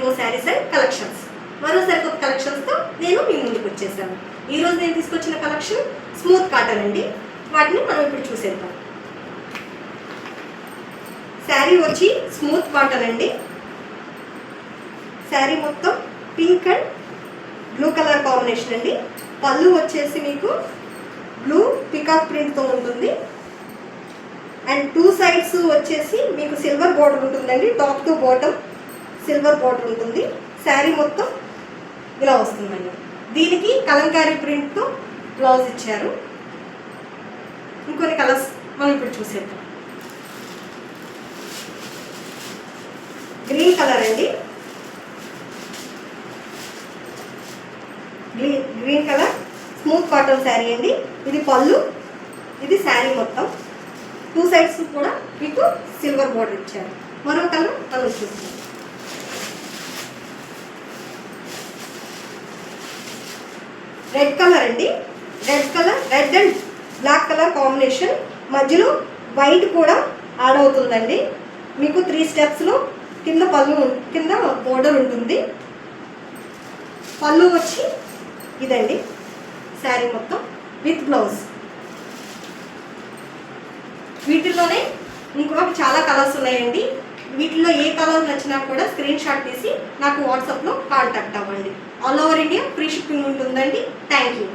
Rainbow saris and collections. మరో సరికొత్త కలెక్షన్స్తో నేను మీ ముందుకు వచ్చేసాను. ఈరోజు నేను తీసుకొచ్చిన కలెక్షన్ స్మూత్ కాటన్ అండి. వాటిని మనం ఇప్పుడు చూసేద్దాం. శారీ వచ్చి స్మూత్ కాటన్ అండి. శారీ మొత్తం pink and blue colour combination అండి. పళ్ళు వచ్చేసి మీకు బ్లూ పికాక్ ప్రింట్తో ఉంటుంది. అండ్ టూ సైడ్స్ వచ్చేసి మీకు సిల్వర్ బార్డర్ ఉంటుందండి. Top to bottom silver border ఉంటుంది. శారీ మొత్తం ఇలా వస్తుందండి. దీనికి కలంకారీ ప్రింట్తో బ్లౌజ్ ఇచ్చారు. ఇంకొన్ని కలర్స్ మనం ఇప్పుడు చూసేద్దాం. గ్రీన్ కలర్ అండి. Green colour smooth cotton sari అండి. ఇది పళ్ళు, ఇది శారీ మొత్తం. టూ సైడ్స్ కూడా మీకు సిల్వర్ బార్డర్ ఇచ్చారు. మరో కలర్ మనం చూస్తాం. రెడ్ కలర్ అండి. Red and black colour combination. మధ్యలో వైట్ కూడా యాడ్ అవుతుందండి. మీకు 3 స్టెప్స్లో కింద బోర్డర్ ఉంటుంది. పళ్ళు వచ్చి ఇదండి. శారీ మొత్తం విత్ బ్లౌజ్. వీటిల్లోనే ఇంకొక చాలా కలర్స్ ఉన్నాయండి. వీటిల్లో ఏ కలర్ నచ్చినా కూడా స్క్రీన్ షాట్ తీసి నాకు వాట్సాప్లో కాంటాక్ట్ అవ్వండి. All over India free shipping ఉంటుందండి. Thank you.